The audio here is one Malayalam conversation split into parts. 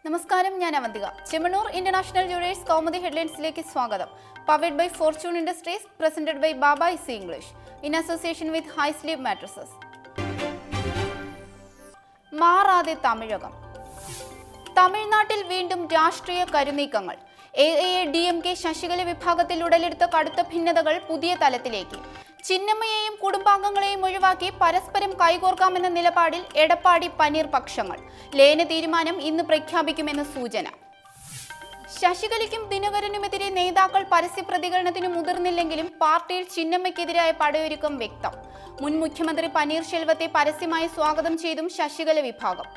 നമസ്കാരം, ഞാൻ അവന്തിക. ചെമ്മണ്ണൂർ ഇന്റർനാഷണൽ ജുഡേഴ്സ് കൗമുദി ഹെഡ്ലൈൻസിലേക്ക് സ്വാഗതം. Powered by Fortune Industries, presented by Baba easy English in association with high sleep mattresses. മാറാതെ തമിഴകം. തമിഴ്നാട്ടിൽ വീണ്ടും രാഷ്ട്രീയ കരുനീക്കങ്ങൾ. AADMK ശശികല വിഭാഗത്തിൽ ഉടലെടുത്ത കടുത്ത ഭിന്നതകൾ പുതിയ തലത്തിലേക്ക്. ചിന്നമ്മയെയും കുടുംബാംഗങ്ങളെയും ഒഴിവാക്കി പരസ്പരം കൈകോർക്കാമെന്ന നിലപാടിൽ എടപ്പാടി പനീർ പക്ഷങ്ങൾ. ലയന തീരുമാനം ഇന്ന് പ്രഖ്യാപിക്കുമെന്ന് സൂചന. ശശികലയ്ക്കും ദിനകരനുമെതിരെ നേതാക്കൾ പരസ്യ പ്രതികരണത്തിന് മുതിർന്നില്ലെങ്കിലും പാർട്ടിയിൽ ചിന്നമ്മയ്ക്കെതിരായ പടയൊരുക്കം വ്യക്തം. മുൻ മുഖ്യമന്ത്രി പനീർശെൽവത്തെ പരസ്യമായി സ്വാഗതം ചെയ്തും ശശികല വിഭാഗം.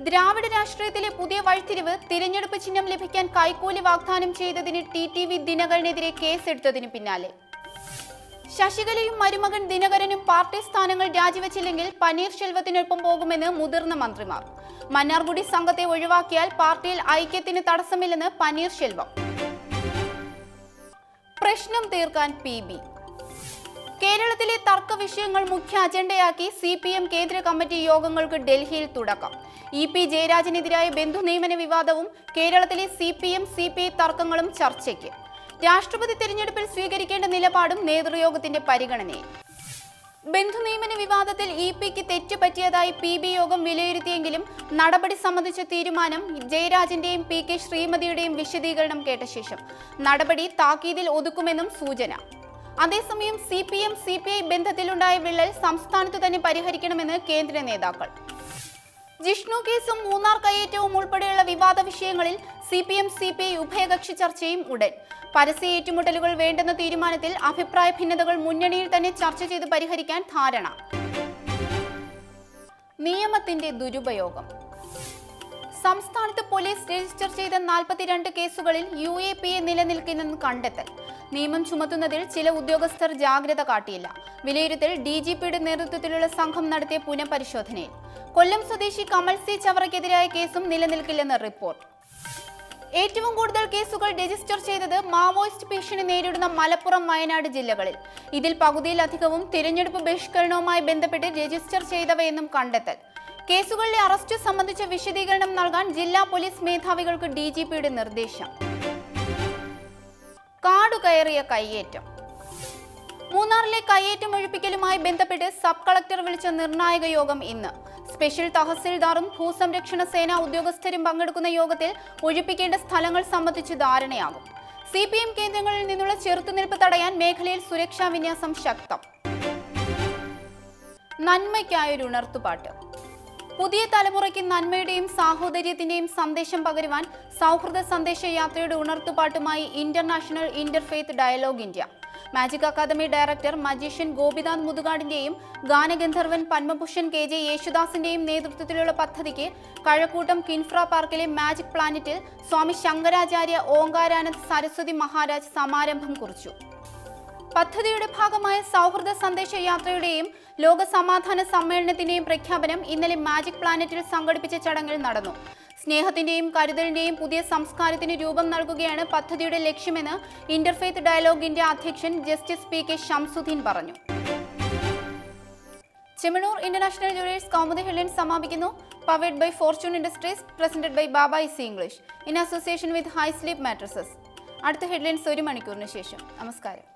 ദ്രാവിഡ രാഷ്ട്രീയത്തിലെ പുതിയ വഴിത്തിരിവ്. തിരഞ്ഞെടുപ്പ് ചിഹ്നം ലഭിക്കാൻ കൈക്കൂലി വാഗ്ദാനം ചെയ്തതിന് TTV ദിനകരനെതിരെ കേസെടുത്തതിന് പിന്നാലെ ശശികലയും മരുമകൻ ദിനകരനും പാർട്ടി സ്ഥാനങ്ങൾ രാജിവെച്ചില്ലെങ്കിൽ പനീർശെൽവത്തിനൊപ്പം പോകുമെന്ന് മുതിർന്ന മന്ത്രിമാർ. മന്നാർഗുഡി സംഘത്തെ ഒഴിവാക്കിയാൽ പാർട്ടിയിൽ ഐക്യത്തിന് തടസ്സമില്ലെന്ന് പനീർശെൽവം. പ്രശ്നം തീർക്കാൻ PB. കേരളത്തിലെ തർക്ക വിഷയങ്ങൾ മുഖ്യ അജണ്ടയാക്കി CPM കേന്ദ്ര കമ്മിറ്റി യോഗങ്ങൾക്ക് ഡൽഹിയിൽ തുടക്കം. EP ജയരാജനെതിരായ ബന്ധു നിയമന വിവാദവും കേരളത്തിലെ CPM CPI തർക്കങ്ങളും ചർച്ചയ്ക്ക്. രാഷ്ട്രപതി തിരഞ്ഞെടുപ്പിൽ സ്വീകരിക്കേണ്ട നിലപാടും നേതൃയോഗത്തിന്റെ പരിഗണനയിൽ. ബന്ധു നിയമന വിവാദത്തിൽ EPക്ക് തെറ്റുപറ്റിയതായി PB യോഗം വിലയിരുത്തിയെങ്കിലും നടപടി സംബന്ധിച്ച തീരുമാനം ജയരാജന്റെയും PK ശ്രീമതിയുടെയും വിശദീകരണം കേട്ട ശേഷം നടപടി താക്കീതിൽ ഒതുക്കുമെന്നും സൂചന. അതേസമയം CPM CPI ബന്ധത്തിലുണ്ടായ വിള്ളൽ സംസ്ഥാനത്ത് തന്നെ പരിഹരിക്കണമെന്ന് കേന്ദ്ര നേതാക്കൾ. ജിഷ്ണു കേസും മൂന്നാർ കയ്യേറ്റവും ഉൾപ്പെടെയുള്ള വിവാദ വിഷയങ്ങളിൽ CPM CPI ഉഭയകക്ഷി ചർച്ചയും ഉടൻ. പരസ്യ ഏറ്റുമുട്ടലുകൾ വേണ്ടെന്ന തീരുമാനത്തിൽ അഭിപ്രായ ഭിന്നതകൾ മുന്നണിയിൽ തന്നെ ചർച്ച ചെയ്ത് പരിഹരിക്കാൻ ധാരണ. നിയമത്തിന്റെ ദുരുപയോഗം. സംസ്ഥാനത്ത് പോലീസ് രജിസ്റ്റർ ചെയ്ത 42 കേസുകളിൽ UAPA നിലനിൽക്കുന്നെന്ന് കണ്ടെത്തൽ. നിയമം ചുമത്തുന്നതിൽ ചില ഉദ്യോഗസ്ഥർ ജാഗ്രത കാട്ടിയില്ല. വിലയിരുത്തൽ DGPയുടെ നേതൃത്വത്തിലുള്ള സംഘം നടത്തിയ പുനഃപരിശോധനയിൽ. കൊല്ലം സ്വദേശി കമൽ C ചവറയ്ക്കെതിരായ കേസും നിലനിൽക്കില്ലെന്ന് റിപ്പോർട്ട്. ഏറ്റവും കൂടുതൽ കേസുകൾ രജിസ്റ്റർ ചെയ്തത് മാവോയിസ്റ്റ് ഭീഷണി നേരിടുന്ന മലപ്പുറം, വയനാട് ജില്ലകളിൽ. ഇതിൽ പകുതിയിലധികവും തിരഞ്ഞെടുപ്പ് ബഹിഷ്കരണവുമായി ബന്ധപ്പെട്ട് രജിസ്റ്റർ ചെയ്തവയെന്നും കണ്ടെത്തൽ. കേസുകളിലെ അറസ്റ്റ് സംബന്ധിച്ച വിശദീകരണം നൽകാൻ ജില്ലാ പോലീസ് മേധാവികൾക്ക് DGPയുടെ നിർദ്ദേശം. കാടുകയറിയ കയ്യേറ്റം. മൂന്നാറിലെ കയ്യേറ്റം ഒഴിപ്പിക്കലുമായി ബന്ധപ്പെട്ട് സബ് കളക്ടർ വിളിച്ച നിർണായക യോഗം ഇന്ന്. സ്പെഷ്യൽ തഹസിൽദാറും ഭൂസംരക്ഷണ സേനാ ഉദ്യോഗസ്ഥരും പങ്കെടുക്കുന്ന യോഗത്തിൽ ഒഴിപ്പിക്കേണ്ട സ്ഥലങ്ങൾ സംബന്ധിച്ച് ധാരണയാകും. CPM കേന്ദ്രങ്ങളിൽ നിന്നുള്ള ചെറുത്തുനിൽപ്പ് തടയാൻ മേഖലയിൽ സുരക്ഷാ വിന്യാസം ശക്തം. നന്മയ്ക്കായൊരു ഉണർത്തുപാട്ട്. പുതിയ തലമുറയ്ക്ക് നന്മയുടെയും സാഹോദര്യത്തിന്റെയും സന്ദേശം പകരുവാൻ സൗഹൃദ സന്ദേശ യാത്രയുടെ ഉണർത്തുപാട്ടുമായി international interfaith dialogue India. Magic academy director magician Gopinath മുതുകാടിന്റെയും ഗാനഗന്ധർവൻ പത്മഭൂഷൺ KJ യേശുദാസിന്റെയും നേതൃത്വത്തിലുള്ള പദ്ധതിക്ക് കഴക്കൂട്ടം കിൻഫ്ര പാർക്കിലെ മാജിക് പ്ലാനറ്റിൽ സ്വാമി ശങ്കരാചാര്യ ഓങ്കാരാനന്ദ് സരസ്വതി മഹാരാജ് സമാരംഭം കുറിച്ചു. പദ്ധതിയുടെ ഭാഗമായ സൗഹൃദ സന്ദേശ യാത്രയുടെയും ലോക സമാധാന സമ്മേളനത്തിന്റെയും പ്രഖ്യാപനം ഇന്നലെ മാജിക് പ്ലാനറ്റിൽ സംഘടിപ്പിച്ച ചടങ്ങിൽ നടന്നു. സ്നേഹത്തിന്റെയും കരുതലിന്റെയും പുതിയ സംസ്കാരത്തിന് രൂപം നൽകുകയാണ് പദ്ധതിയുടെ ലക്ഷ്യമെന്ന് ഇന്റർഫെയ്ത്ത് ഡയലോഗ് ഇന്ത്യ അധ്യക്ഷൻ ജസ്റ്റിസ് PK ഷംസുദ്ദീൻ പറഞ്ഞു. Chemmanur international jewellers Kaumudi headlines സമാപിക്കുന്നു. Powered by Fortune Industries, presented by Baba easy English in association with high sleep mattresses. അടുത്ത ഹെഡ്ലൈൻസ് 1 മണിക്കൂറിന് ശേഷം. നമസ്കാരം.